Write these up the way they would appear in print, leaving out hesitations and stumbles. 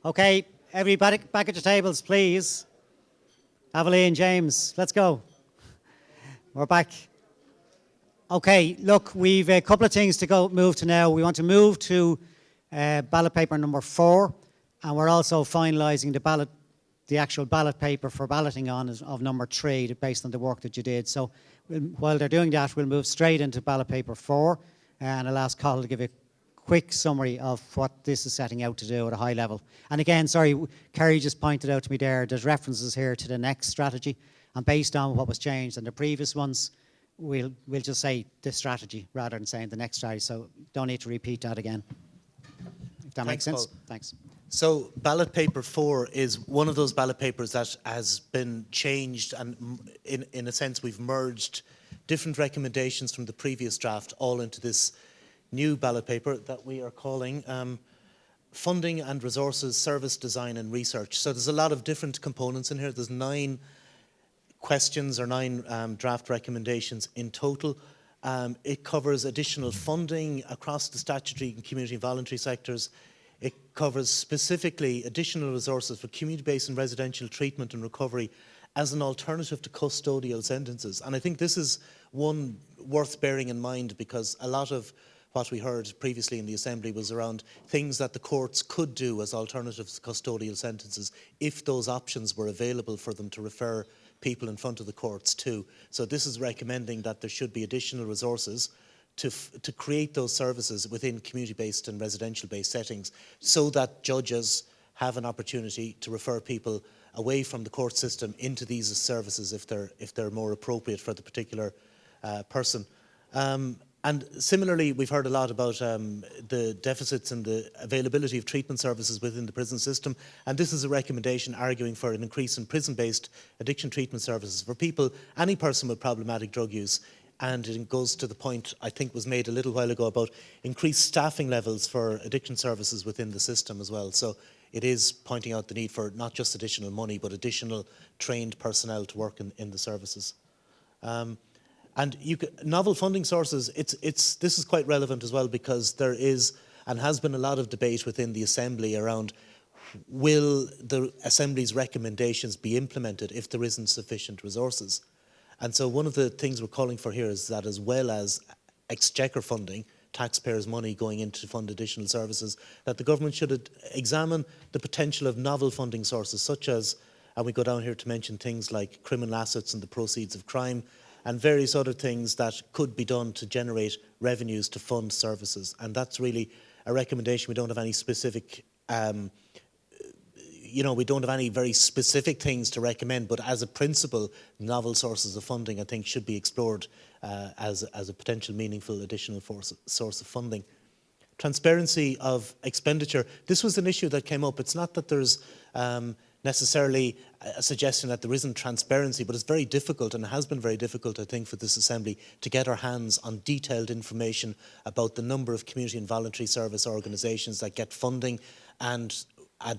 Okay, everybody back at your tables, please. Avalee and James, let's go. We're back. Okay, look, we've a couple of things to move to now. We want to move to ballot paper number 4, and we're also finalising the actual ballot paper for balloting on is of number 3, based on the work that you did. So while they're doing that, we'll move straight into ballot paper 4, and I'll ask Colin to give a quick summary of what this is setting out to do at a high level. And again, sorry, Kerry just pointed out to me there's references here to the next strategy, and based on what was changed in the previous ones, we'll just say this strategy rather than saying the next strategy, so don't need to repeat that again. If that makes sense. Paul. Thanks. So ballot paper 4 is one of those ballot papers that has been changed, and in a sense we've merged different recommendations from the previous draft all into this new ballot paper that we are calling Funding and Resources, Service Design and Research. So there's a lot of different components in here. There's 9 questions or 9 draft recommendations in total. It covers additional funding across the statutory and community and voluntary sectors. It covers specifically additional resources for community-based and residential treatment and recovery as an alternative to custodial sentences. And I think this is one worth bearing in mind, because a lot of what we heard previously in the Assembly was around things that the courts could do as alternatives to custodial sentences if those options were available for them to refer people in front of the courts to. So this is recommending that there should be additional resources to create those services within community-based and residential-based settings, so that judges have an opportunity to refer people away from the court system into these services if they're more appropriate for the particular person. And similarly, we've heard a lot about the deficits and the availability of treatment services within the prison system, and this is a recommendation arguing for an increase in prison-based addiction treatment services for people, any person with problematic drug use. And it goes to the point I think was made a little while ago about increased staffing levels for addiction services within the system as well. So it is pointing out the need for not just additional money, but additional trained personnel to work in the services. And novel funding sources, this is quite relevant as well, because there is and has been a lot of debate within the Assembly around, will the Assembly's recommendations be implemented if there isn't sufficient resources? And so one of the things we're calling for here is that, as well as exchequer funding, taxpayers' money going in to fund additional services, that the government should examine the potential of novel funding sources, such as, and we go down here to mention things like criminal assets and the proceeds of crime, and various other things that could be done to generate revenues to fund services. And that's really a recommendation. We don't have any specific, we don't have any very specific things to recommend, but as a principle, novel sources of funding, I think, should be explored as a potential meaningful additional source of funding. Transparency of expenditure. This was an issue that came up. It's not that there's necessarily a suggestion that there isn't transparency, but it's very difficult, and it has been very difficult, I think, for this Assembly to get our hands on detailed information about the number of community and voluntary service organisations that get funding and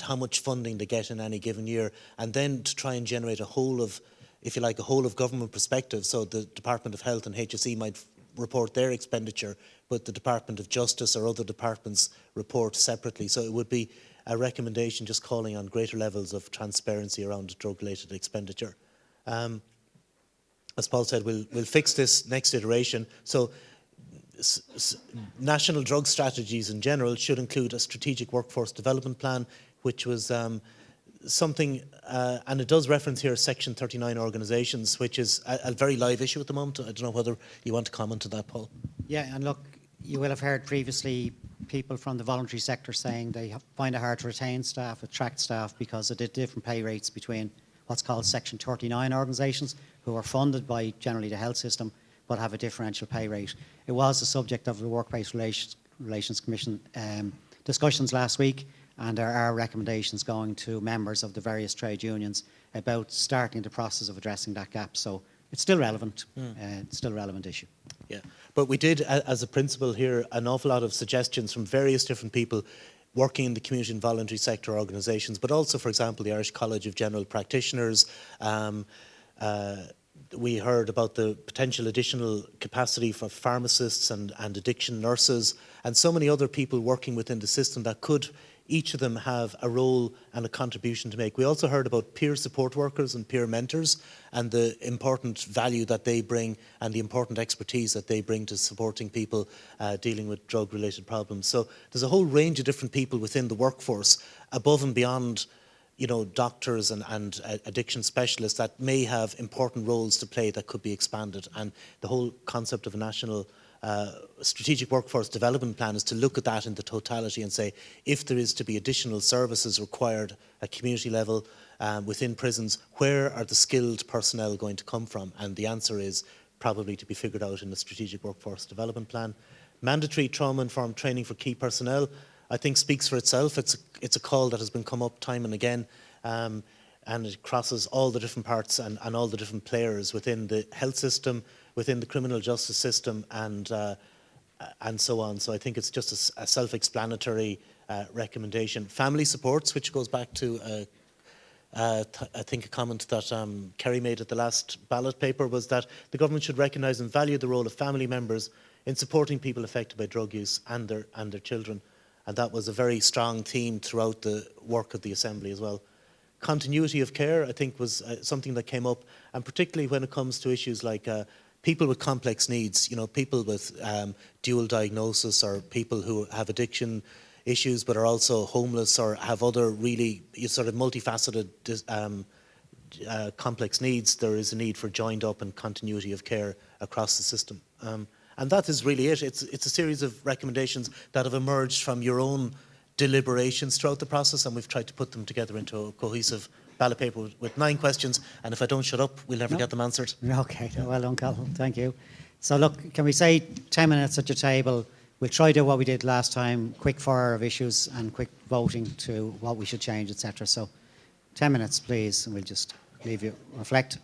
how much funding they get in any given year, and then to try and generate a whole of, if you like, a whole of government perspective. So the Department of Health and HSE might report their expenditure, but the Department of Justice or other departments report separately. So it would be a recommendation just calling on greater levels of transparency around drug-related expenditure. As Paul said, we'll fix this next iteration. So national drug strategies in general should include a strategic workforce development plan, which was something, and it does reference here Section 39 organisations, which is a very live issue at the moment. I don't know whether you want to comment on that, Paul. Yeah, and look, you will have heard previously people from the voluntary sector saying they find it hard to retain staff, attract staff, because of the different pay rates between what's called Section 39 organisations, who are funded by generally the health system, but have a differential pay rate. It was the subject of the Workplace Relations Commission discussions last week, and there are recommendations going to members of the various trade unions about starting the process of addressing that gap. So it's still relevant. It's still a relevant issue. Yeah, but we did, as a principle here, an awful lot of suggestions from various different people working in the community and voluntary sector organisations, but also, for example, the Irish College of General Practitioners, we heard about the potential additional capacity for pharmacists and addiction nurses and so many other people working within the system that could each of them have a role and a contribution to make. We also heard about peer support workers and peer mentors and the important value that they bring and the important expertise that they bring to supporting people dealing with drug-related problems. So there's a whole range of different people within the workforce above and beyond, you know, doctors and addiction specialists that may have important roles to play that could be expanded. And the whole concept of a national strategic workforce development plan is to look at that in the totality and say, if there is to be additional services required at community level within prisons, where are the skilled personnel going to come from? And the answer is probably to be figured out in the strategic workforce development plan. Mandatory trauma-informed training for key personnel, I think, speaks for itself. It's a call that has been come up time and again, and it crosses all the different parts and all the different players within the health system, within the criminal justice system, and so on. So I think it's just a self-explanatory recommendation. Family supports, which goes back to I think a comment that Kerry made at the last ballot paper, was that the government should recognise and value the role of family members in supporting people affected by drug use and their children. And that was a very strong theme throughout the work of the Assembly as well. Continuity of care, I think, was something that came up, and particularly when it comes to issues like people with complex needs, you know, people with dual diagnosis, or people who have addiction issues but are also homeless or have other really sort of multifaceted complex needs. There is a need for joined up and continuity of care across the system. And that is really it. It's a series of recommendations that have emerged from your own deliberations throughout the process, and we've tried to put them together into a cohesive ballot paper with 9 questions, and if I don't shut up, we'll never get them answered. Okay, well done, Carl. Thank you. So look, can we say 10 minutes at your table? We'll try to do what we did last time, quick fire of issues and quick voting to what we should change, etc. So 10 minutes, please, and we'll just leave you reflect.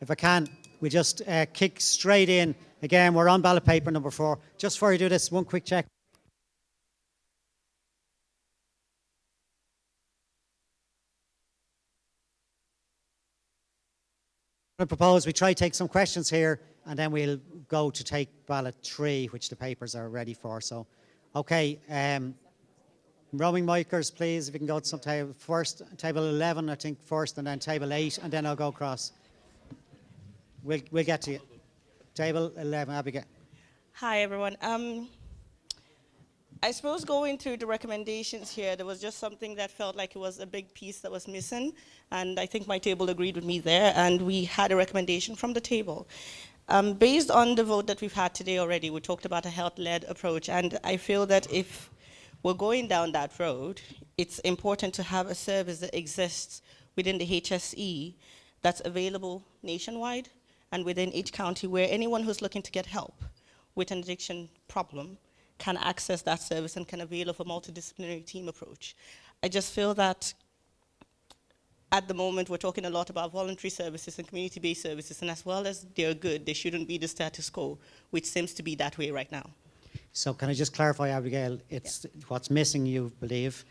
If I can, we just kick straight in. Again, we're on ballot paper number 4. Just before you do this, one quick check. I propose we try to take some questions here, and then we'll go to take ballot 3, which the papers are ready for. So, okay, roaming micers, please, if you can go to some table first, table 11, I think, first, and then table 8, and then I'll go across. We'll get to you. Table 11, Abigail. Hi, everyone. I suppose going through the recommendations here, there was just something that felt like it was a big piece that was missing, and I think my table agreed with me there, and we had a recommendation from the table. Based on the vote that we've had today already, we talked about a health-led approach, and I feel that if we're going down that road, it's important to have a service that exists within the HSE that's available nationwide and within each county, where anyone who's looking to get help with an addiction problem can access that service and can avail of a multidisciplinary team approach. I just feel that at the moment we're talking a lot about voluntary services and community-based services, and as well as they're good, they shouldn't be the status quo, which seems to be that way right now. So can I just clarify, Abigail, what's missing, you believe,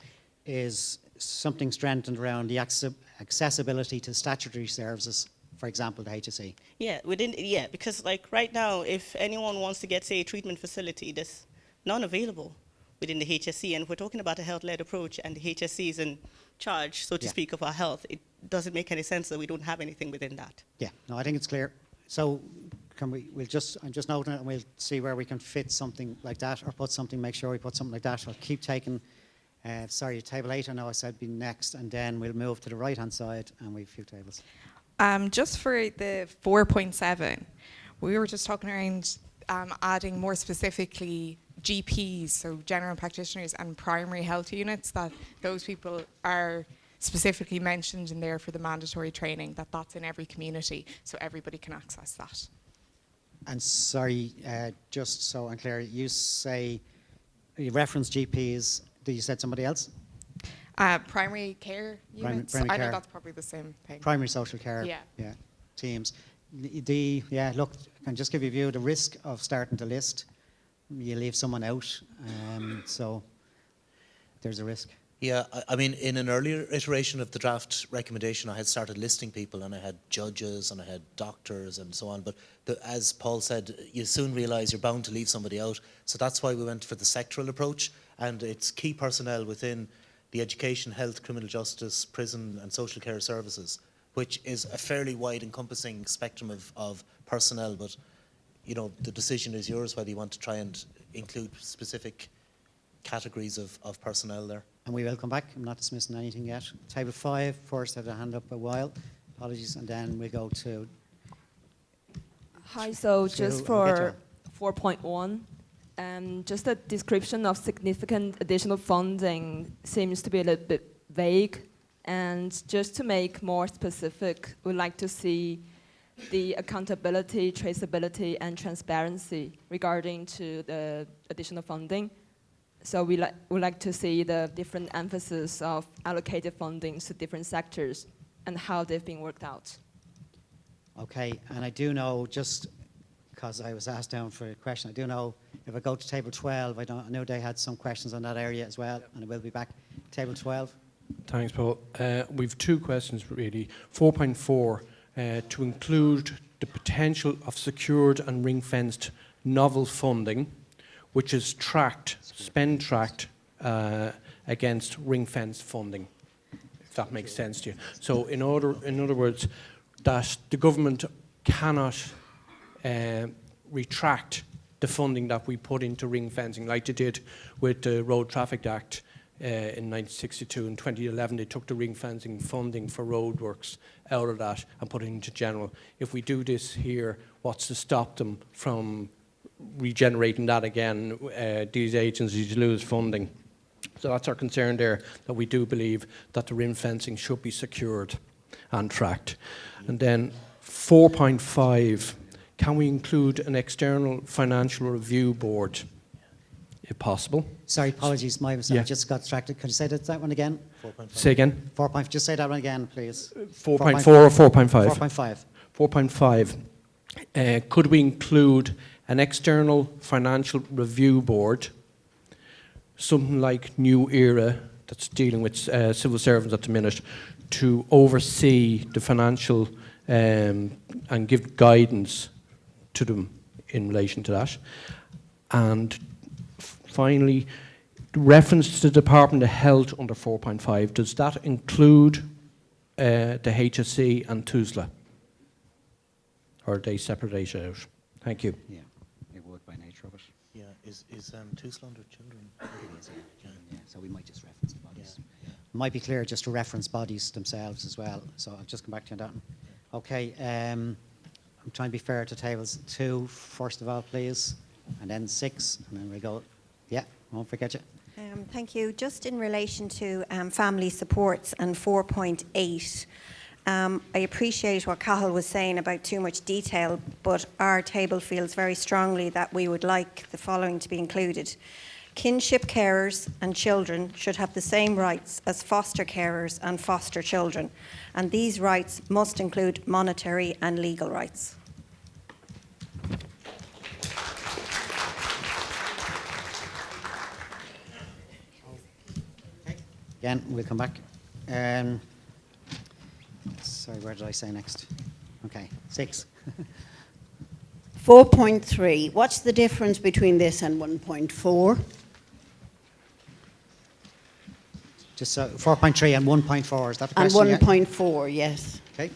is something strengthened around the accessibility to statutory services, for example, the HSE? Yeah, because like right now, if anyone wants to get, say, a treatment facility, there's none available within the HSE, and if we're talking about a health-led approach and the HSE is in charge, so to speak, of our health, it doesn't make any sense that we don't have anything within that. Yeah, no, I think it's clear. So I'm just noting it, and we'll see where we can fit something like that, or make sure we put something like that. I'll keep taking, table 8, I know I said be next, and then we'll move to the right-hand side, and we've a few tables. Just for the 4.7, we were just talking around adding more specifically GPs, so general practitioners, and primary health units, that those people are specifically mentioned in there for the mandatory training, that's in every community, so everybody can access that. And sorry, just so I'm clear, you reference GPs, you said somebody else? Primary care units. Primary I care. know that's probably the same thing. Primary social care. Yeah. Teams. Look, I can just give you a view of the risk of starting to list. You leave someone out, so there's a risk. Yeah, I mean, in an earlier iteration of the draft recommendation, I had started listing people, and I had judges and I had doctors and so on. But as Paul said, you soon realise you're bound to leave somebody out. So that's why we went for the sectoral approach, and it's key personnel within the education, health, criminal justice, prison and social care services, which is a fairly wide encompassing spectrum of personnel. But, you know, the decision is yours whether you want to try and include specific categories of personnel there. And we will come back. I'm not dismissing anything yet. Table 5, first had a hand up a while. Apologies. And then we'll go to... Hi, so So just we'll get to for 4.1, just a description of significant additional funding seems to be a little bit vague. And just to make more specific, we'd like to see the accountability, traceability, and transparency regarding to the additional funding. So we would like to see the different emphasis of allocated fundings to different sectors and how they've been worked out. Okay, and I do know, just because I was asked down for a question, I do know if I go to table 12, I know they had some questions on that area as well, and I will be back. Table 12. Thanks, Paul. We've two questions, really. 4.4, to include the potential of secured and ring-fenced novel funding, which is tracked, spend tracked, against ring-fenced funding, if that makes sense to you. So in other words, that the government cannot retract the funding that we put into ring fencing, like they did with the Road Traffic Act in 1962. In 2011, they took the ring fencing funding for roadworks out of that and put it into general. If we do this here, what's to stop them from regenerating that again? These agencies lose funding. So that's our concern there, that we do believe that the ring fencing should be secured and tracked. And then 4.5, can we include an external financial review board, if possible? Sorry, apologies, my mistake. Yeah. I just got distracted. Could you say that one again? 4.5. Say again? 4. Just say that one again, please. 4.4 or 4.5? 4.5. 4.5. Could we include an external financial review board, something like New Era, that's dealing with civil servants at the minute, to oversee the financial and give guidance to them in relation to that? And finally, reference to the Department of Health under 4.5, does that include the HSC and TUSLA? Or are they separated out? Thank you. Yeah, it would by nature of it. Yeah, is TUSLA under children? Yeah, so we might just reference the bodies. Might be clear just to reference bodies themselves as well. So I'll just come back to you on that one. Okay, I'm trying to be fair to tables 2, first of all, please, and then 6, and then we'll go. Yeah, won't forget you. Thank you. Just in relation to family supports and 4.8, I appreciate what Cathal was saying about too much detail, but our table feels very strongly that we would like the following to be included. Kinship carers and children should have the same rights as foster carers and foster children, and these rights must include monetary and legal rights. Again, we'll come back. Sorry, where did I say next? Okay, 6. 4.3, what's the difference between this and 1.4? Just 4.3 and 1.4, is that the And question? Yeah? 1.4, yes. Okay.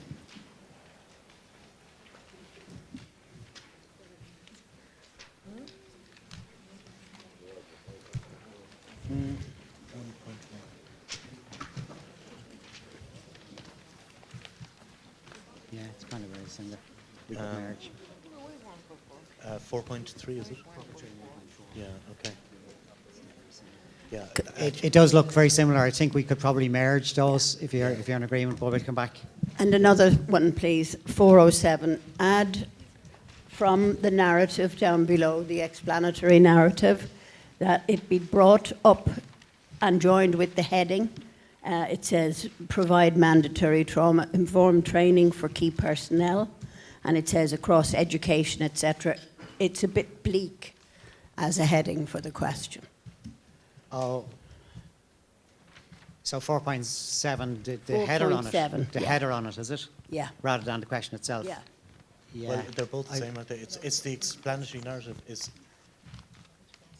Yeah, it's kind of very similar. We could merge. 4.3, is it? Yeah, okay. Yeah, It does look very similar. I think we could probably merge those if you're in agreement, but we'll come back. And another one, please, 407. Add from the narrative down below, the explanatory narrative, that it be brought up and joined with the heading. It says, provide mandatory trauma-informed training for key personnel. And it says across education, etc. It's a bit bleak as a heading for the question. Oh. So 4.7, the header on it. 4.7, The yeah. header on it, is it? Yeah. Rather than the question itself. Yeah. Yeah. Well, they're both the same, aren't they? It's the explanatory narrative is.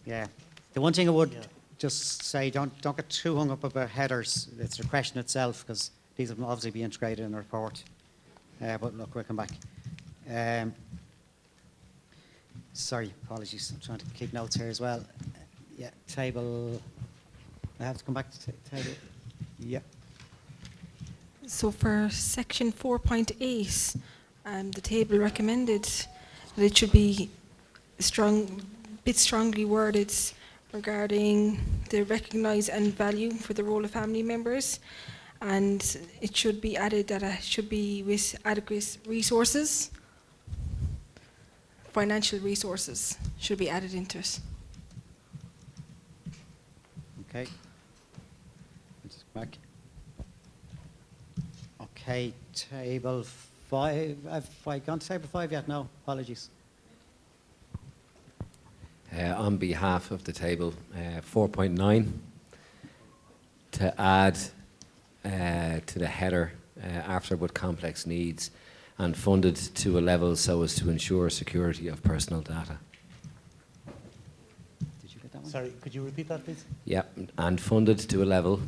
Yeah. The one thing I would Yeah. just say, don't get too hung up about headers. It's the question itself, because these will obviously be integrated in the report. But look, we'll come back. Sorry, apologies. I'm trying to keep notes here as well. Yeah, table. I have to come back to table. Yeah. So for section 4.8, the table recommended that it should be bit strongly worded regarding the recognise and value for the role of family members, and it should be added that it should be with adequate resources. Financial resources should be added into it. Okay. Let's go back. Okay, table 5. Have I gone to table 5 yet? No, apologies. On behalf of the table, 4.9, to add to the header after but complex needs and funded to a level so as to ensure security of personal data. Did you get that one? Sorry, could you repeat that, please? Yep, and funded to a level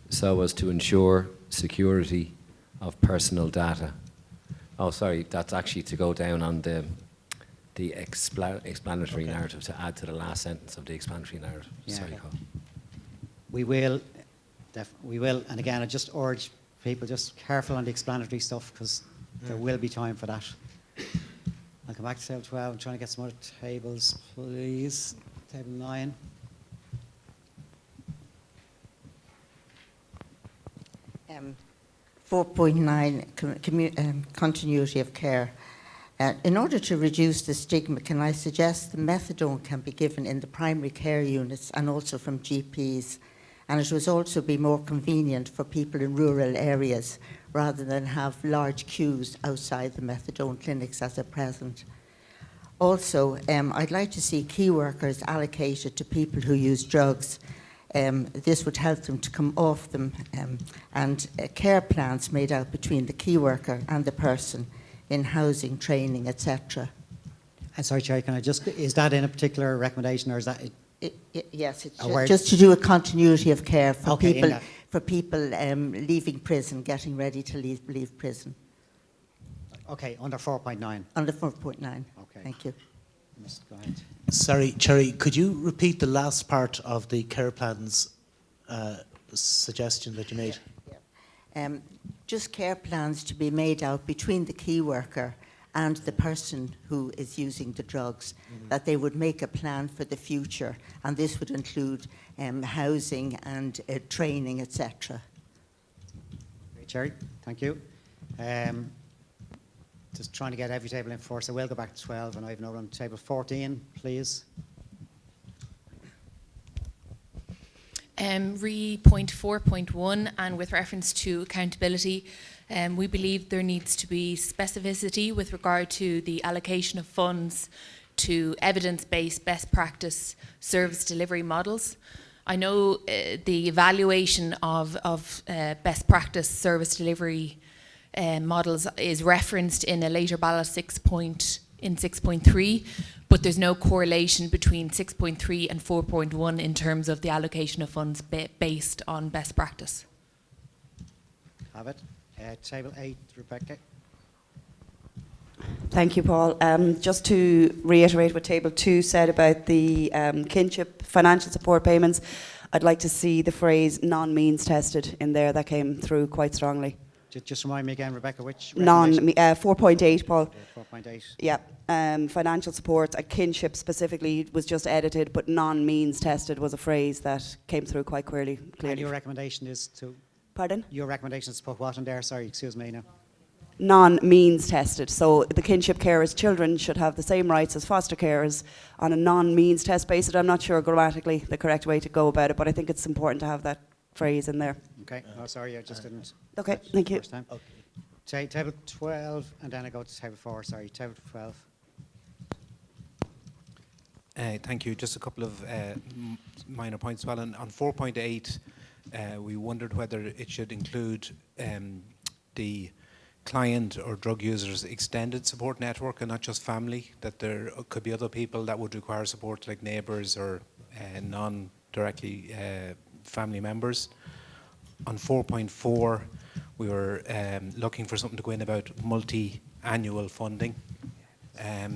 so as to ensure security of personal data. Oh, sorry, that's actually to go down on the explanatory narrative, to add to the last sentence of the explanatory narrative. Yeah, Sorry, okay. Cole. We will, and again, I just urge people just careful on the explanatory stuff, because there will be time for that. I'll come back to table 12. I'm trying to get some other tables, please. Table 9. Um, 4.9, continuity of care. In order to reduce the stigma, can I suggest the methadone can be given in the primary care units and also from GPs, and it would also be more convenient for people in rural areas rather than have large queues outside the methadone clinics as at present. Also, I'd like to see key workers allocated to people who use drugs. This would help them to come off them, and care plans made out between the key worker and the person in housing, training, etc. Sorry, Chair, can I just, is that in a particular recommendation, or is that? Yes, it's word. just to do a continuity of care for Okay, people, in that. leaving prison, getting ready to leave prison. Okay, under 4.9. Under 4.9. Okay. Thank you. Just go ahead. Sorry, Cherry, could you repeat the last part of the care plans suggestion that you made? Just care plans to be made out between the key worker and the person who is using the drugs, that they would make a plan for the future, and this would include housing and training, etc. Okay, Cherry, thank you. Just trying to get every table in first. I will go back to 12, and I have no run. Table 14, please. Re point 4.1, and with reference to accountability, we believe there needs to be specificity with regard to the allocation of funds to evidence-based best practice service delivery models. I know the evaluation of best practice service delivery models is referenced in a later ballot 6.3, but there's no correlation between 6.3 and 4.1 in terms of the allocation of funds based on best practice. Have it. Table 8, Rebecca. Thank you, Paul. Just to reiterate what Table 2 said about the kinship financial support payments, I'd like to see the phrase non-means tested in there. That came through quite strongly. Just remind me again, Rebecca, which 4.8, Paul. 4.8. Yeah. Financial support, a kinship specifically was just edited, but non-means tested was a phrase that came through quite clearly. And your recommendation is to? Pardon? Your recommendation is to put what in there? Sorry, excuse me now. Non-means tested. So the kinship carers' children should have the same rights as foster carers on a non-means test basis. I'm not sure grammatically the correct way to go about it, but I think it's important to have that phrase in there. Okay. Oh, sorry, I just didn't. Okay, thank you. First time. Okay. Table 12, and then I go to table 4. Sorry, table 12. Thank you. Just a couple of minor points. Well, on 4.8, we wondered whether it should include the client or drug users' extended support network and not just family, that there could be other people that would require support, like neighbours or non-directly family members. On 4.4, we were looking for something to go in about multi-annual funding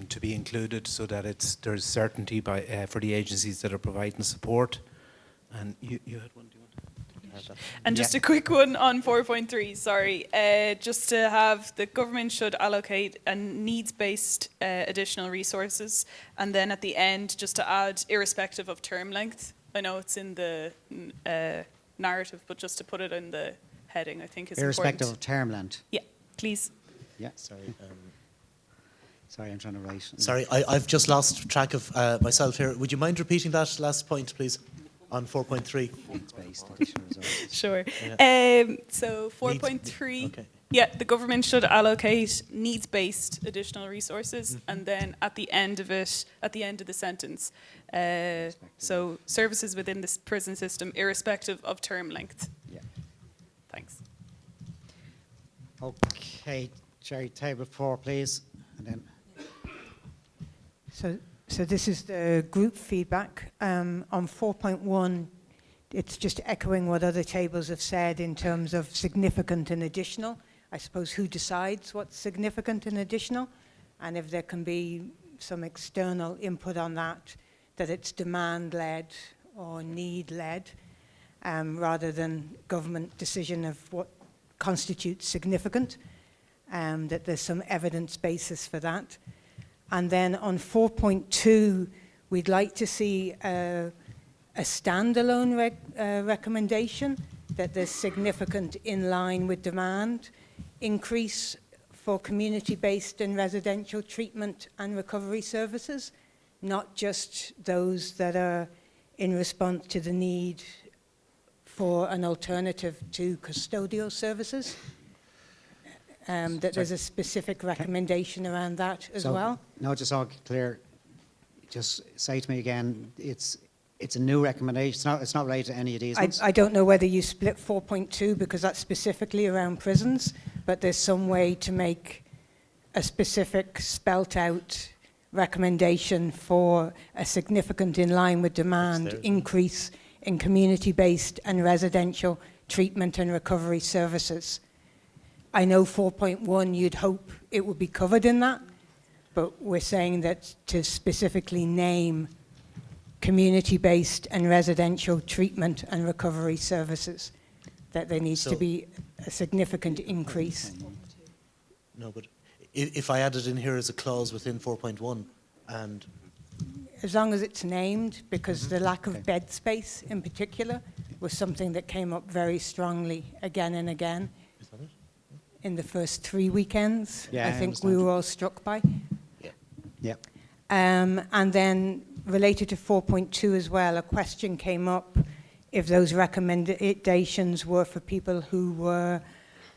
to be included, so that there's certainty for the agencies that are providing support. And you had one, do you want to? And just a quick one on 4.3, sorry. Just to have the government should allocate a needs-based additional resources, and then at the end, just to add irrespective of term length. I know it's in the narrative, but just to put it in the heading, I think is irrespective important. of term length. Yeah, please. Yeah, sorry. Sorry, I'm trying to write. Sorry, I've just lost track of myself here. Would you mind repeating that last point, please, on 4.3? Sure. Yeah. So 4.3, Okay. yeah, the government should allocate needs-based additional resources, and then at the end of it, at the end of the sentence, so services within the prison system, irrespective of term length. Yeah. Thanks. Okay, Jerry, table 4, please, and then. So this is the group feedback. On 4.1, it's just echoing what other tables have said in terms of significant and additional. I suppose who decides what's significant and additional, and if there can be some external input on that it's demand-led or need-led, rather than government decision of what constitutes significant, that there's some evidence basis for that. And then on 4.2, we'd like to see a standalone recommendation that there's significant in line with demand, increase for community-based and residential treatment and recovery services, not just those that are in response to the need for an alternative to custodial services. That there's a specific recommendation around that as well. No, just all clear. Just say to me again, it's a new recommendation. It's not related to any of these ones. I don't know whether you split 4.2 because that's specifically around prisons, but there's some way to make a specific spelt out recommendation for a significant in line with demand increase in community-based and residential treatment and recovery services. I know 4.1, you'd hope it would be covered in that, but we're saying that to specifically name community-based and residential treatment and recovery services, that there needs to be a significant increase. No, but if I add it in here as a clause within 4.1, and as long as it's named, because the lack of bed space in particular was something that came up very strongly again and again. Is that it? In the first 3 weekends, yeah, I think we were all struck by. Yeah. Yeah. And then related to 4.2 as well, a question came up if those recommendations were for people who were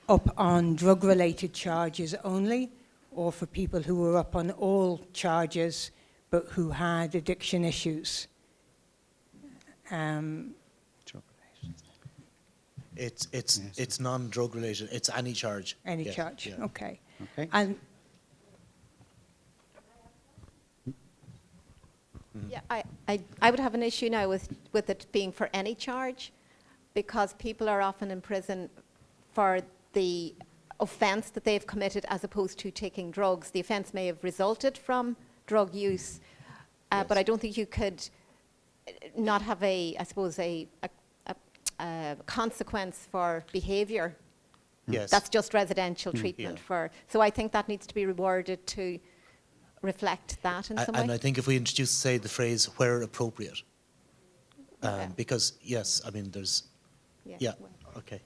up on drug-related charges only, or for people who were up on all charges but who had addiction issues. It's non-drug related. It's any charge. Any yes. charge. Yeah. Okay. Okay. And yeah, I would have an issue now with it being for any charge, because people are often in prison for the offence that they've committed as opposed to taking drugs. The offence may have resulted from drug use, Yes. but I don't think you could not have a consequence for behaviour. Yes. That's just residential treatment Yeah. for. So I think that needs to be reworded to reflect that in some way. And I think if we introduce, say, the phrase "where appropriate," because yes, I mean there's, yeah, okay.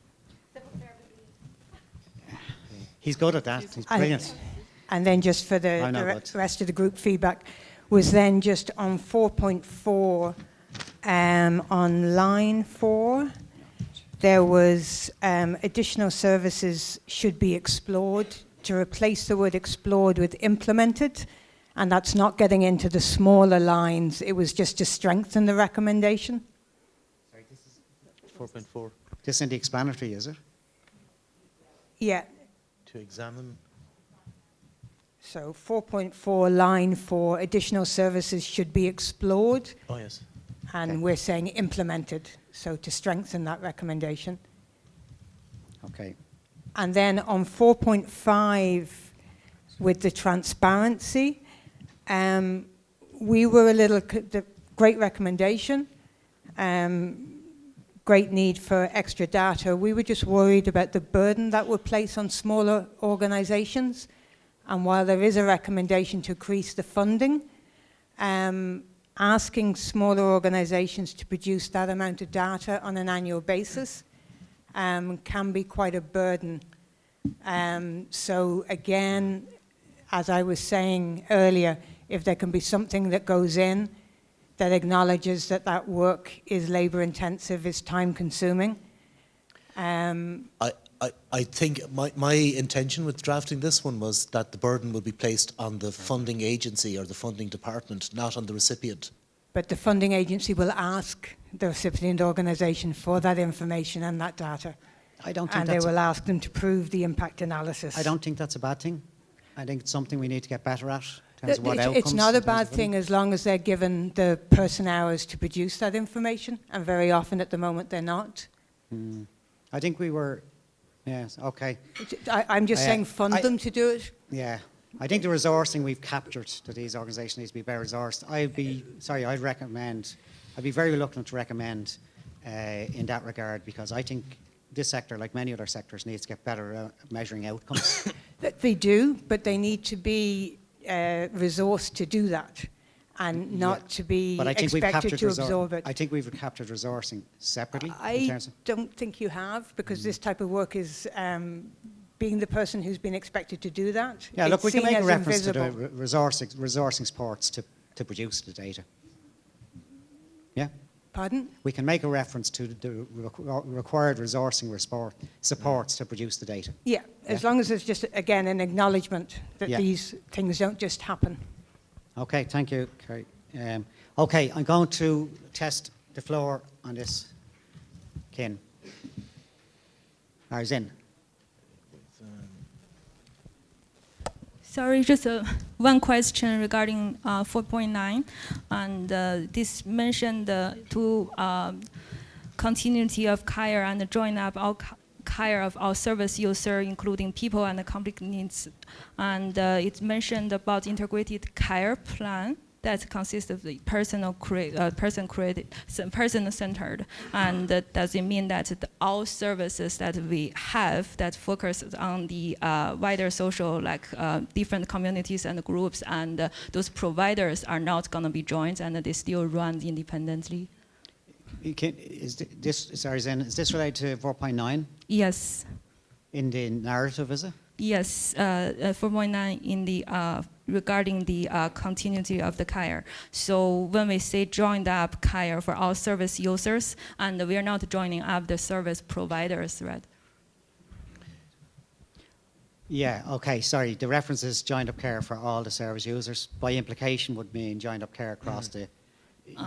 He's good at that. He's brilliant. And then just for the rest of the group feedback was then just on 4.4, on line 4, there was additional services should be explored, to replace the word explored with implemented, and that's not getting into the smaller lines. It was just to strengthen the recommendation. Sorry, this is 4.4. This in the explanatory, is it? Yeah. To examine. So 4.4, line 4, additional services should be explored. Oh, yes. And Okay. we're saying implemented, so to strengthen that recommendation. Okay. And then on 4.5, with the transparency, we were a little, the great recommendation, great need for extra data. We were just worried about the burden that would place on smaller organizations. And while there is a recommendation to increase the funding, asking smaller organizations to produce that amount of data on an annual basis can be quite a burden. So again, as I was saying earlier, if there can be something that goes in that acknowledges that that work is labor intensive, is time consuming. I think my intention with drafting this one was that the burden would be placed on the funding agency or the funding department, not on the recipient. But the funding agency will ask the recipient organisation for that information and that data. I don't think and they will ask them to prove the impact analysis. I don't think that's a bad thing. I think it's something we need to get better at in terms of what outcomes. It's not a bad thing as long as they're given the person hours to produce that information, and very often at the moment they're not. I think we were, yes, okay. I'm just saying fund them to do it. Yeah. I think the resourcing we've captured to these organisations needs to be better resourced. I'd be very reluctant to recommend in that regard, because I think this sector, like many other sectors, needs to get better at measuring outcomes. They do, but they need to be resourced to do that, and not to be expected to absorb it. I think we've captured resourcing separately. I don't think you have, because this type of work is being the person who's been expected to do that. Yeah, look, we can make a reference to the invisible. resourcing supports to produce the data. Yeah? Pardon? We can make a reference to the required resourcing supports to produce the data. Yeah, as long as there's just, again, an acknowledgement that these things don't just happen. Okay, thank you, Kerry. Okay, I'm going to test the floor on this. Ken. Zin. Sorry, just one question regarding 4.9, and this mentioned to continuity of care and join up all care of our service user, including people and conflict needs, and it mentioned about integrated care plan that consists of the person-centered, and does it mean that all services that we have that focus on the wider social, like different communities and groups, and those providers are not going to be joined and they still run independently? Is this related to 4.9? Yes. In the narrative, is it? Yes, 4.9 in the regarding the continuity of the care. So when we say joined up care for all service users, and we are not joining up the service providers, right? Yeah, okay, sorry. The reference is joined up care for all the service users. By implication would mean joined up care across the...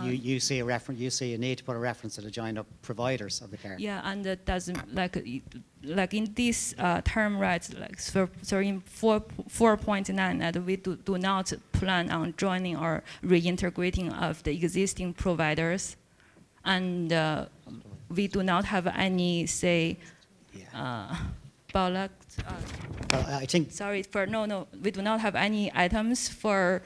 You see a reference. You see a need to put a reference to the joined up providers of the care. Yeah, and it doesn't like in this term, right? Like so in 4.9, that we do not plan on joining or reintegrating of the existing providers, and we do not have any Ballot. I think. Sorry for no. We do not have any items for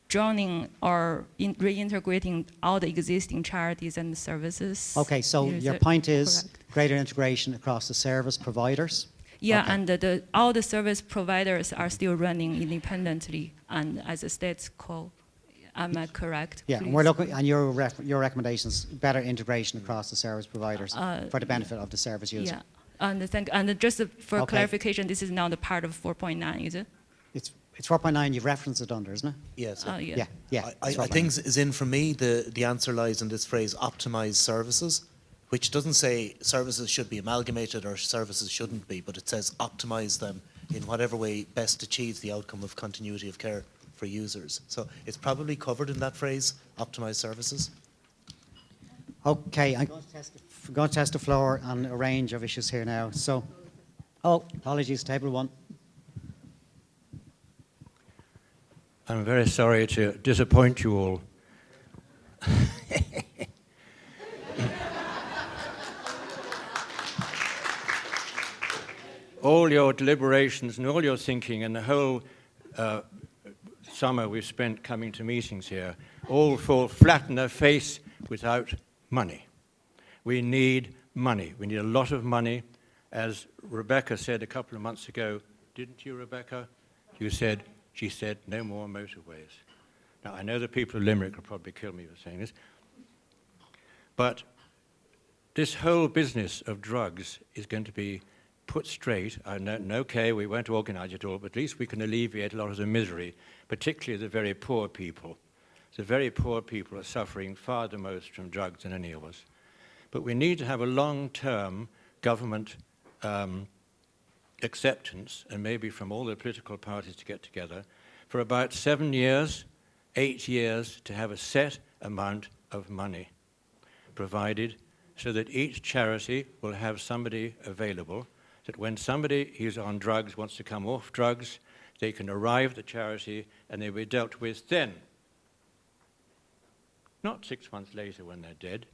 joining or reintegrating all the existing charities and services. Okay, so your point is greater integration across the service providers? Yeah, okay. And all the service providers are still running independently and as a status quo. Am I correct? Yeah, and we're looking, and your recommendations, better integration across the service providers for the benefit of the service user. Yeah, and just for clarification, this is not a part of 4.9, is it? It's 4.9, you've referenced it under, isn't it? Yes. Yeah. I think, as in for me, the answer lies in this phrase, optimize services, which doesn't say services should be amalgamated or services shouldn't be, but it says optimize them in whatever way best achieves the outcome of continuity of care for users. So it's probably covered in that phrase, optimize services. Okay, I'm going to test the floor on a range of issues here now. So, oh, apologies, table 1. I'm very sorry to disappoint you all. All your deliberations and all your thinking and the whole summer we've spent coming to meetings here all fall flat in their face without money. We need money. We need a lot of money. As Rebecca said a couple of months ago, didn't you, Rebecca? She said, no more motorways. Now, I know the people of Limerick will probably kill me for saying this, but this whole business of drugs is going to be put straight. I know, okay, we won't organise it all, but at least we can alleviate a lot of the misery, particularly the very poor people. The very poor people are suffering far the most from drugs than any of us. But we need to have a long-term government acceptance, and maybe from all the political parties to get together, for about 7 years, 8 years, to have a set amount of money provided so that each charity will have somebody available, that when somebody who's on drugs wants to come off drugs, they can arrive at the charity and they'll be dealt with then. Not 6 months later when they're dead,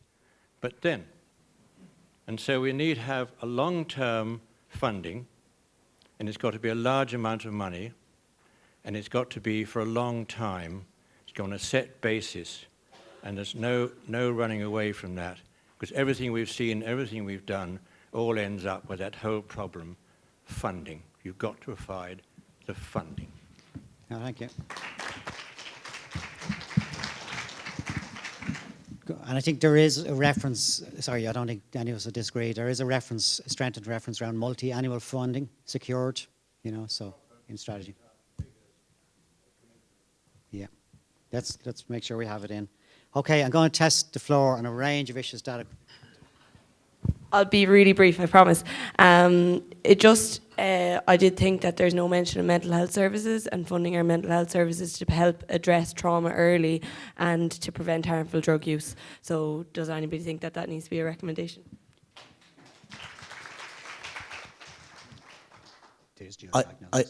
but then. And so we need to have a long-term funding, and it's got to be a large amount of money, and it's got to be for a long time. It's got on a set basis, and there's no running away from that, because everything we've seen, everything we've done, all ends up with that whole problem, funding. You've got to provide the funding. Oh, thank you. And I think there is a reference, sorry, I don't think any of us would disagree, there is a reference, a strengthened reference around multi-annual funding secured, you know, so in strategy. Yeah, let's make sure we have it in. Okay, I'm going to test the floor on a range of issues that I'll be really brief, I promise. I did think that there's no mention of mental health services and funding our mental health services to help address trauma early and to prevent harmful drug use. So does anybody think that that needs to be a recommendation?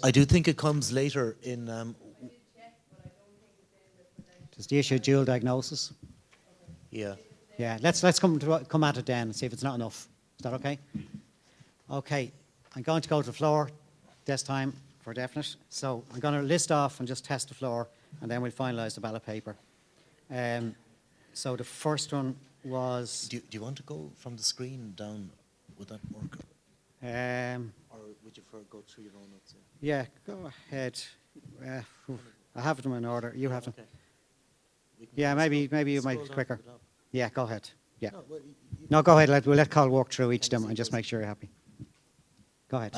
I do think it comes later in... Does the issue dual diagnosis? Yeah. Yeah, let's come at it then and see if it's not enough. Is that okay? Okay, I'm going to go to the floor this time for definite. So I'm going to list off and just test the floor, and then we'll finalise the ballot paper. So the first one was... Do you want to go from the screen down? Would that work? Or would you prefer go through your own notes? Yeah, go ahead. I have them in order. You have them. Okay. Yeah, maybe you might be quicker. Yeah, go ahead. Yeah. No, well, no, go ahead. We'll let Carl walk through each of them and just make sure you're happy. Go ahead.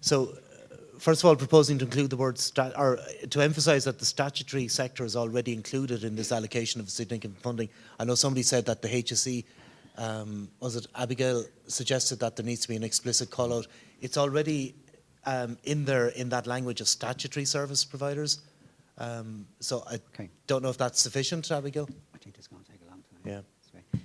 So, first of all, proposing to include the word, or to emphasise that the statutory sector is already included in this allocation of significant funding. I know somebody said that the HSE, was it Abigail, suggested that there needs to be an explicit call out. It's already in there in that language of statutory service providers. So I don't know if that's sufficient, Abigail. I think it's going to take a long time. Yeah.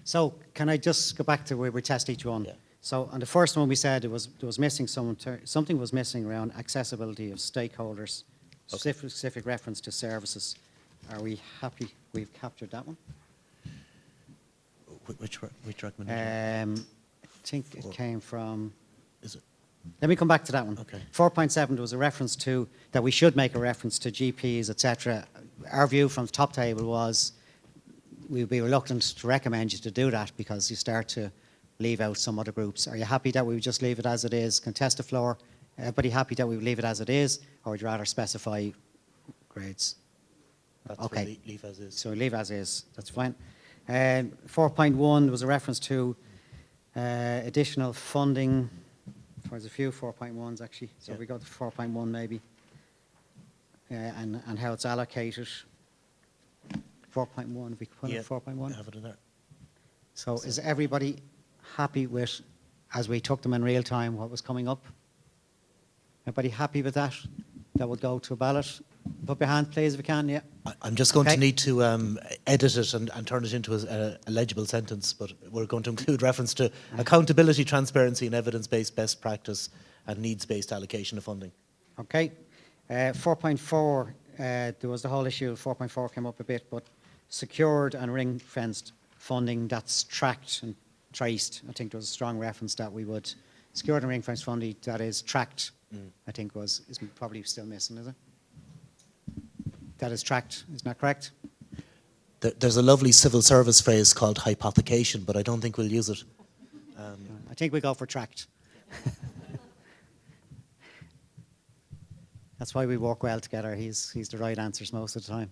So can I just go back to where we test each one? Yeah. So on the first one we said there was missing something was missing around accessibility of stakeholders, specific reference to services. Are we happy we've captured that one? Which recommendation? I think it came from... Is it? Let me come back to that one. Okay. 4.7, there was a reference to, that we should make a reference to GPs, etc. Our view from the top table was we'd be reluctant to recommend you to do that because you start to leave out some other groups. Are you happy that we would just leave it as it is? Contest the floor. Everybody happy that we would leave it as it is, or would you rather specify grades? That's okay. Leave as is. So leave as is. That's fine. 4.1 was a reference to additional funding. There's a few 4.1s actually, so we got to 4.1 maybe, and how it's allocated. 4.1, if we put it 4.1. Have it in there. So is everybody happy with, as we took them in real time, what was coming up? Everybody happy with that? That would go to a ballot? Put your hand, please, if you can, yeah. I'm just going Okay. to need to edit it and turn it into a legible sentence, but we're going to include reference to accountability, transparency and evidence-based best practice and needs-based allocation of funding. Okay. 4.4, there was the whole issue of 4.4 came up a bit, but secured and ring-fenced funding that's tracked and traced. I think there was a strong reference that we would, secured and ring-fenced funding that is tracked, I think is probably still missing, is it? That is tracked, isn't that correct? There's a lovely civil service phrase called hypothecation, but I don't think we'll use it. I think we go for tracked. That's why we work well together. He's the right answers most of the time.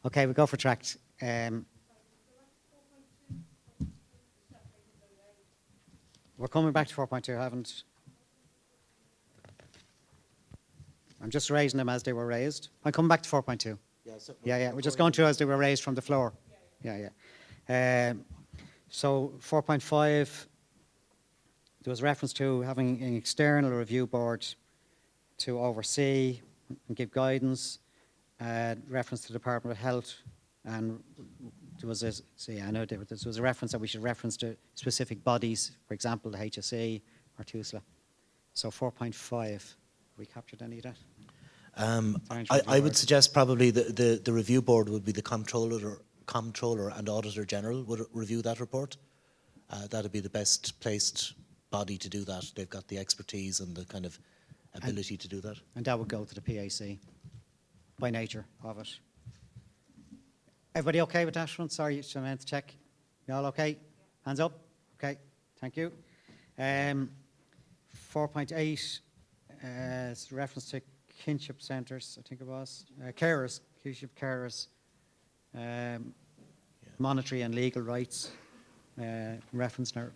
Okay, we go for tracked. We're coming back to 4.2, haven't? I'm just raising them as they were raised. I'm coming back to 4.2. Yeah, we're just going through as they were raised from the floor. Yeah. So 4.5, there was reference to having an external review board to oversee and give guidance, reference to the Department of Health, and there was a reference that we should reference to specific bodies, for example, the HSE or TUSLA. So 4.5, have we captured any of that? I would suggest probably the review board would be the comptroller and auditor general would review that report. That would be the best placed body to do that. They've got the expertise and the kind of ability to do that. And that would go to the PAC by nature of it. Everybody okay with that one? Sorry, I meant to check. You all okay? Hands up? Okay, thank you. 4.8 is reference to kinship centres, I think it was. Carers, kinship carers. Monetary and legal rights. Reference now.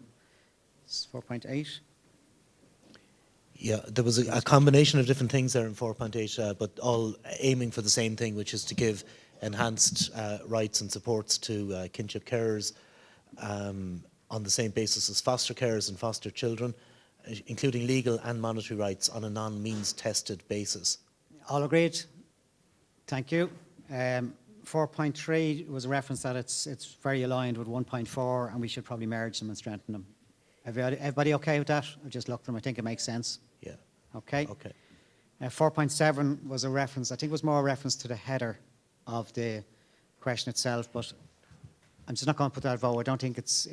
4.8. Yeah, there was a combination of different things there in 4.8, but all aiming for the same thing, which is to give enhanced rights and supports to kinship carers on the same basis as foster carers and foster children, including legal and monetary rights on a non-means tested basis. All agreed? Thank you. 4.3 was a reference that it's very aligned with 1.4 and we should probably merge them and strengthen them. Everybody okay with that? I just looked at them. I think it makes sense. Yeah. Okay. Okay. 4.7 was a reference. I think it was more a reference to the header of the question itself, but I'm just not going to put that vote. I don't think it's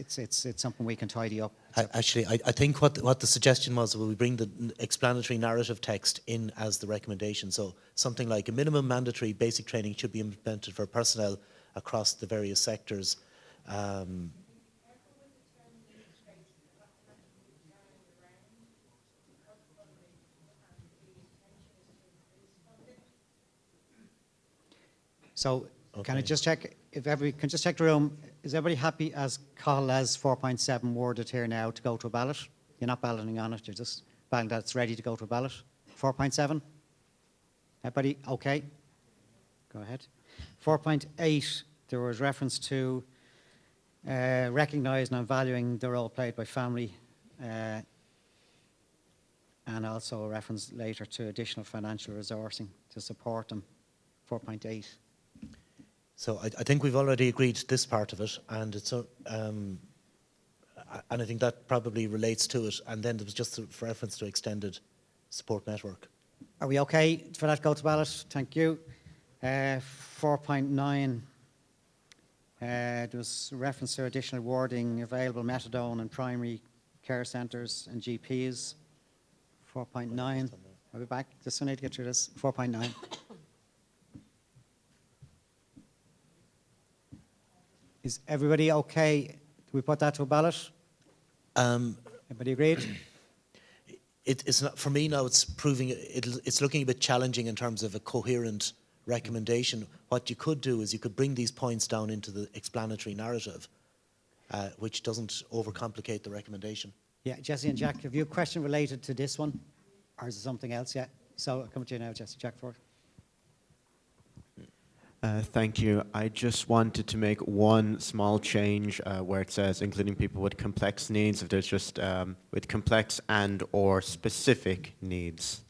something we can tidy up. Actually, I think what the suggestion was, we bring the explanatory narrative text in as the recommendation. So something like a minimum mandatory basic training should be implemented for personnel across the various sectors. So okay. Can I just check, if everybody can just check the room, is everybody happy as Cathal as 4.7 worded here now to go to a ballot? You're not balloting on it, you're just balloting that it's ready to go to a ballot. 4.7? Everybody okay? Go ahead. 4.8, there was reference to recognising and valuing the role played by family and also a reference later to additional financial resourcing to support them. 4.8. So I think we've already agreed this part of it, and it's and I think that probably relates to it. And then there was just a reference to extended support network. Are we okay for that go to ballot? Thank you. 4.9. There was reference to additional wording available methadone in primary care centres and GPs. 4.9. Are we back? Just need to get through this. 4.9. Is everybody okay? Do we put that to a ballot? Everybody agreed? It's not, for me now, it's proving, it's looking a bit challenging in terms of a coherent recommendation. What you could do is you could bring these points down into the explanatory narrative, which doesn't overcomplicate the recommendation. Yeah, Jesse and Jack, have you a question related to this one? Or is it something else? Yeah. So I'll come to you now, Jesse. Jack, for it. Thank you. I just wanted to make one small change where it says including people with complex needs, if there's just with complex and or specific needs.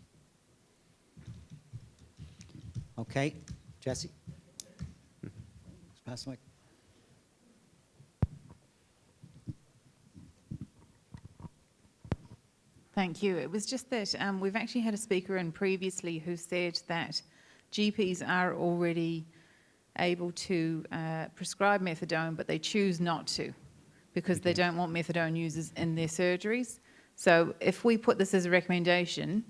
Okay, Jesse? Pass the mic. Thank you. It was just that we've actually had a speaker in previously who said that GPs are already able to prescribe methadone, but they choose not to because they don't want methadone users in their surgeries. So if we put this as a recommendation,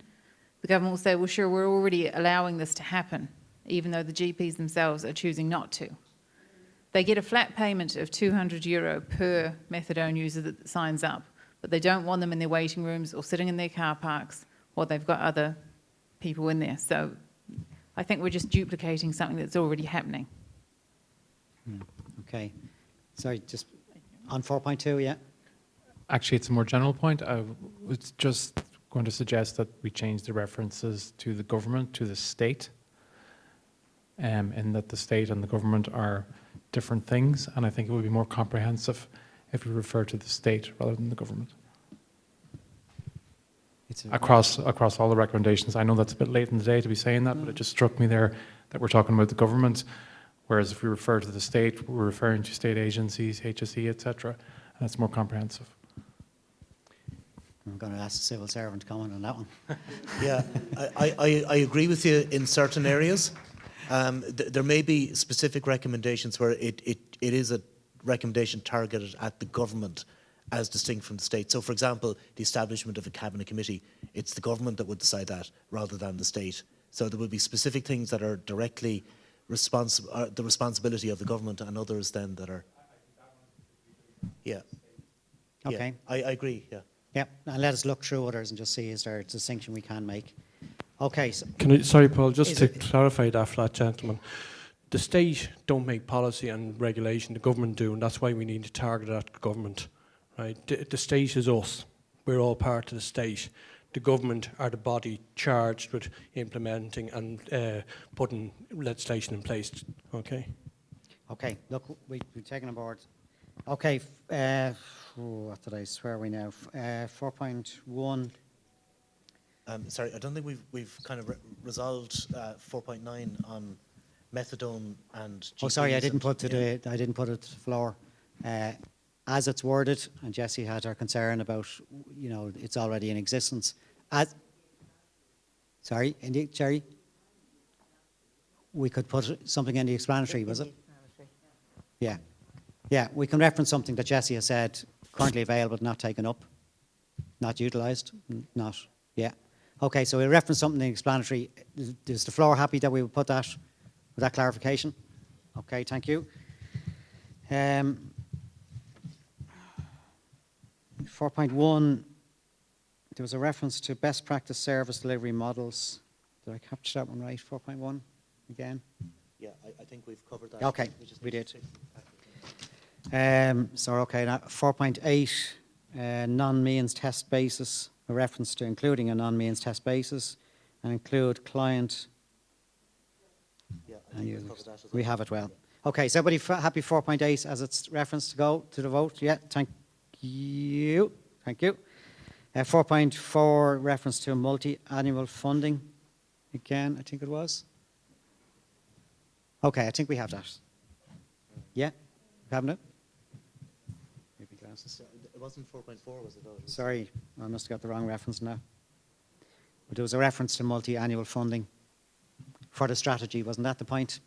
the government will say, well, sure, we're already allowing this to happen, even though the GPs themselves are choosing not to. They get a flat payment of €200 per methadone user that signs up, but they don't want them in their waiting rooms or sitting in their car parks while they've got other people in there. So I think we're just duplicating something that's already happening. Okay. Sorry, just on 4.2, yeah? Actually, it's a more general point. I was just going to suggest that we change the references to the government, to the state, and that the state and the government are different things. And I think it would be more comprehensive if we refer to the state rather than the government. Across all the recommendations. I know that's a bit late in the day to be saying that, but it just struck me there that we're talking about the government, whereas if we refer to the state, we're referring to state agencies, HSE, etc., and it's more comprehensive. I'm going to ask the civil servant to comment on that one. Yeah, I agree with you in certain areas. There may be specific recommendations where it is a recommendation targeted at the government as distinct from the state. So, for example, the establishment of a cabinet committee, it's the government that would decide that rather than the state. So there will be specific things that are directly the responsibility of the government, and others then that are. Yeah. Okay. Yeah, I agree. Yeah. Yeah, and let us look through others and just see is there a distinction we can make. Okay. So Sorry, Paul, just to clarify that for that gentleman. The state don't make policy and regulation, the government do, and that's why we need to target that government. Right? The state is us. We're all part of the state. The government are the body charged with implementing and putting legislation in place. Okay? Okay, look, we've taken on board. Okay, what did I swear we now? 4.1. Sorry, I don't think we've kind of resolved 4.9 on methadone and GPs. Oh, sorry, I didn't put it to the floor. As it's worded, and Jessie had her concern about, it's already in existence. Sorry, Jerry? We could put something in the explanatory, was it? Yeah. Yeah, we can reference something that Jessie has said, currently available, but not taken up, not utilised, not, yeah. Okay, so we'll reference something in the explanatory. Is the floor happy that we would put that, with that clarification? Okay, thank you. 4.1, there was a reference to best practice service delivery models. Did I capture that one right? 4.1 again? Yeah, I think we've covered that. Okay, we did. So, okay, now 4.8, non-means test basis, a reference to including a non-means test basis, and include client. Yeah, I think we've covered that as well. We have it well. Okay, is everybody happy 4.8 as it's referenced to go to the vote? Yeah, thank you. Thank you. 4.4, reference to multi-annual funding. Again, I think it was. Okay, I think we have that. Yeah, haven't it? Maybe glasses. It wasn't 4.4, was it? Sorry, I must have got the wrong reference now. But there was a reference to multi-annual funding for the strategy. Wasn't that the point?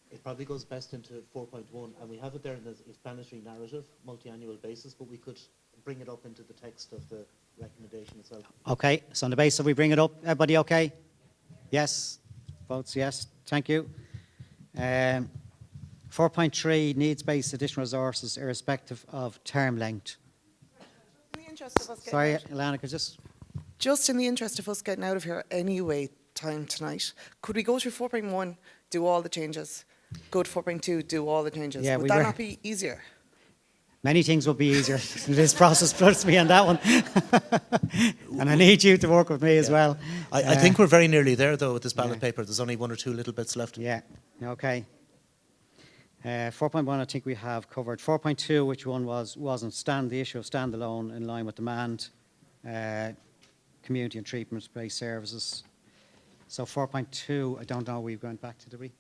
It probably goes best into 4.1, and we have it there in the explanatory narrative, multi-annual basis, but we could bring it up into the text of the recommendation as well. Okay, so on the basis we bring it up, everybody okay? Yes, votes yes, thank you. 4.3, needs-based additional resources irrespective of term length. In the interest of us Sorry, getting Ilana, could just in the interest of us getting out of here anyway, time tonight, could we go through 4.1, do all the changes, go to 4.2, do all the changes? Yeah, would that not be easier? Many things would be easier. This process puts me on that one. And I need you to work with me as well. I think we're very nearly there, though, with this ballot paper. There's only one or two little bits left. Yeah, okay. 4.1, I think we have covered. 4.2, which one wasn't the issue of standalone in line with demand. community and treatment-based services. So 4.2, I don't know, we went back to, did we? Is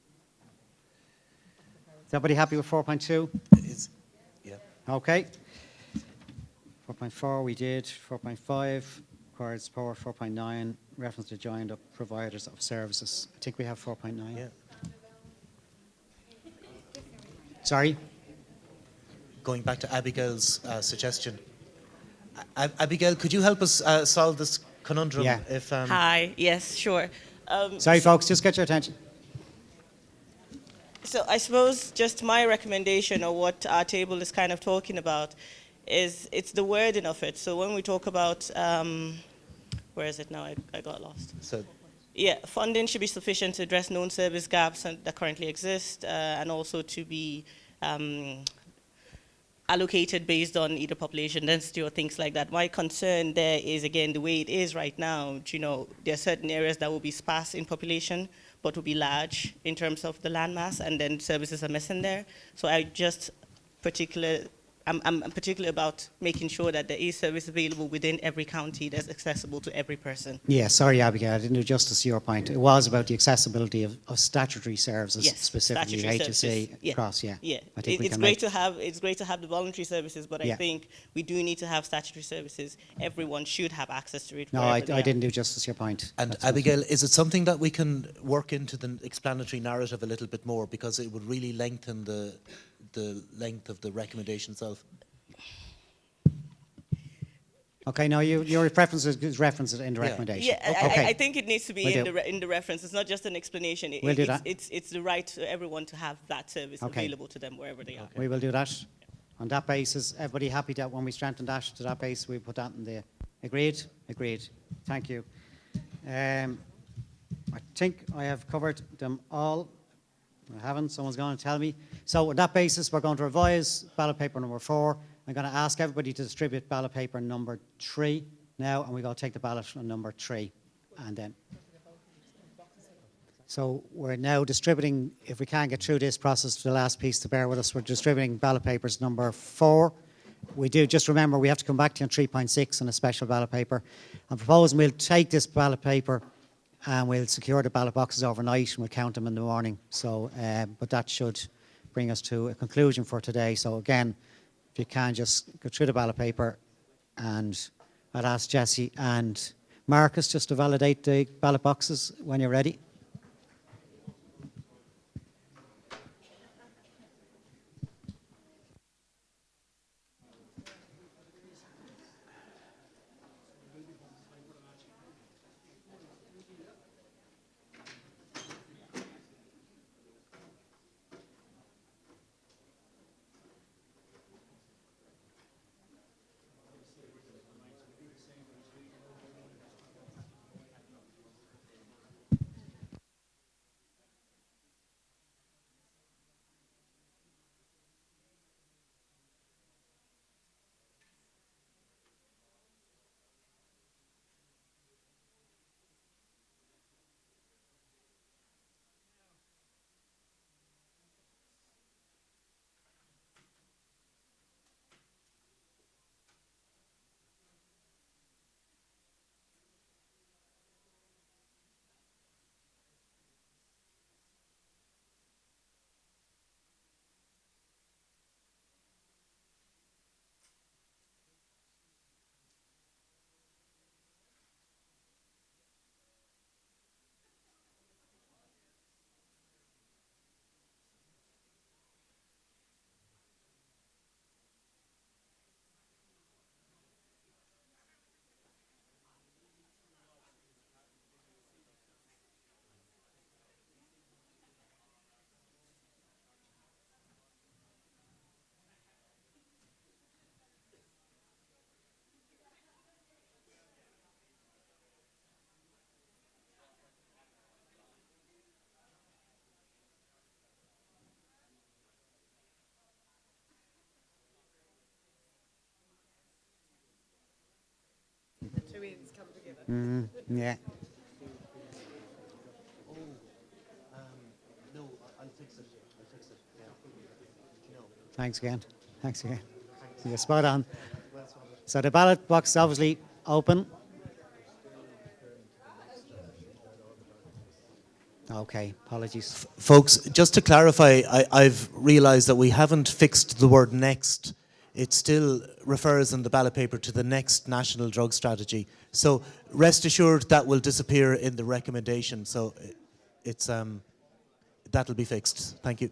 everybody happy with 4.2? Yeah. Okay. 4.4 we did, 4.5, required support, 4.9, reference to joined up providers of services. I think we have 4.9. Yeah. Sorry? Going back to Abigail's suggestion. Abigail, could you help us solve this conundrum? Yeah. If, Hi, yes, sure. Sorry, folks, just get your attention. So I suppose just my recommendation, or what our table is kind of talking about, is it's the wording of it. So when we talk about, where is it now? I got lost. So, yeah, funding should be sufficient to address known service gaps that currently exist, and also to be allocated based on either population density or things like that. My concern there is, again, the way it is right now, you know, there are certain areas that will be sparse in population, but will be large in terms of the landmass, and then services are missing there. So I'm particular about making sure that there is service available within every county that's accessible to every person. Yeah, sorry, Abigail, I didn't do justice to your point. It was about the accessibility of statutory services, Yes, specifically statutory HSE services. Yeah. across, yeah. Yeah, I think it's great to have the voluntary services, but Yeah. I think we do need to have statutory services. Everyone should have access to it. No, wherever I they are. didn't do justice to your point. and That's Abigail, is it something that we can work into the explanatory narrative a little bit more, because it would really lengthen the length of the recommendation itself? Okay, no, your preference is referenced in the recommendation. Yeah, Okay. I think it needs to be Will in the reference. It's not just an explanation. We'll do that. It's the right to everyone to have that service Okay. available to them wherever they are. We will do that. On that basis, everybody happy that when we strengthen that to that base, we put that in there. Agreed? Agreed. Thank you. I think I have covered them all. I haven't. Someone's going to tell me. So on that basis, we're going to revise ballot paper number 4. I'm going to ask everybody to distribute ballot paper number 3 now, and we're going to take the ballot on number 3. And then. So we're now distributing, if we can't get through this process to the last piece, to bear with us, we're distributing ballot papers number 4. We do, just remember, we have to come back to you on 3.6 on a special ballot paper. I'm proposing we'll take this ballot paper and we'll secure the ballot boxes overnight and we'll count them in the morning. So, but that should bring us to a conclusion for today. So again, if you can just go through the ballot paper, and I'd ask Jesse and Marcus just to validate the ballot boxes when you're ready. Yeah. No, I'll fix it. Yeah. Thanks again. Thanks again. You're spot on. So the ballot box is obviously open. Okay, apologies. Folks, just to clarify, I've realised that we haven't fixed the word next. It still refers in the ballot paper to the next national drug strategy. So rest assured that will disappear in the recommendation. So it's that'll be fixed. Thank you.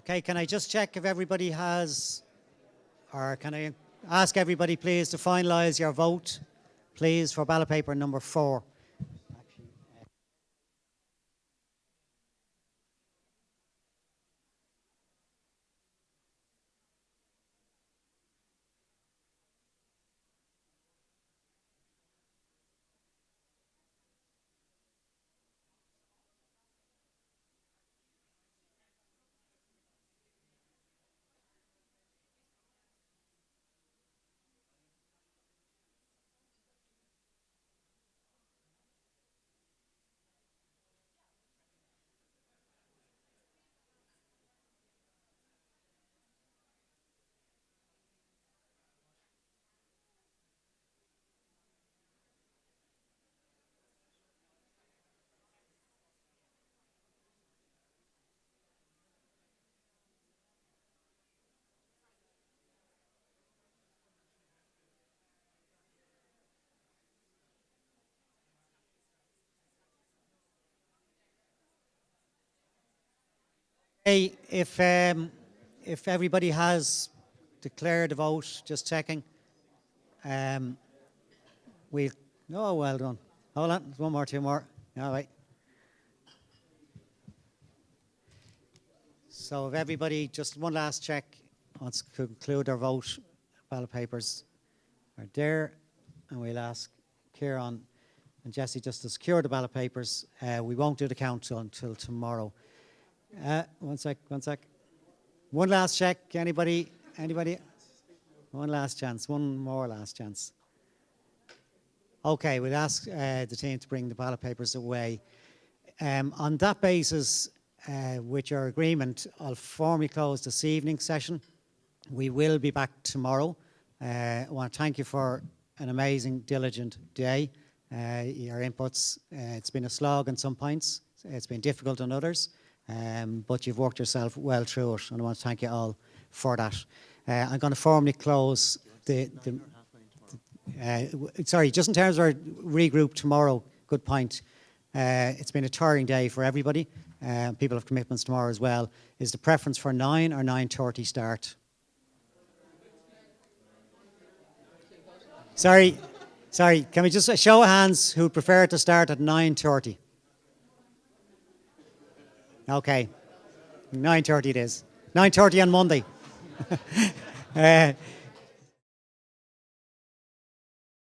Okay, can I just check if everybody has, or can I ask everybody please to finalise your vote, please, for ballot paper number 4. Hey, if everybody has declared a vote, just checking. We, oh, well done. Hold on, there's one more, two more. All right. So if everybody, just one last check, let's conclude our vote. Ballot papers are there, and we'll ask Kieran and Jesse just to secure the ballot papers. We won't do the count until tomorrow. One sec. One last check. Anybody? One last chance. One more last chance. Okay, we'll ask the team to bring the ballot papers away. On that basis, with your agreement, I'll formally close this evening's session. We will be back tomorrow. I want to thank you for an amazing, diligent day. Your inputs, it's been a slog on some points. It's been difficult on others. But you've worked yourself well through it, and I want to thank you all for that. I'm going to formally close sorry, just in terms of our regroup tomorrow, good point. It's been a tiring day for everybody. People have commitments tomorrow as well. Is the preference for 9 or 9:30 start? Sorry, can we just a show of hands who prefer to start at 9:30? Okay, 9:30 it is. 9:30 on Monday.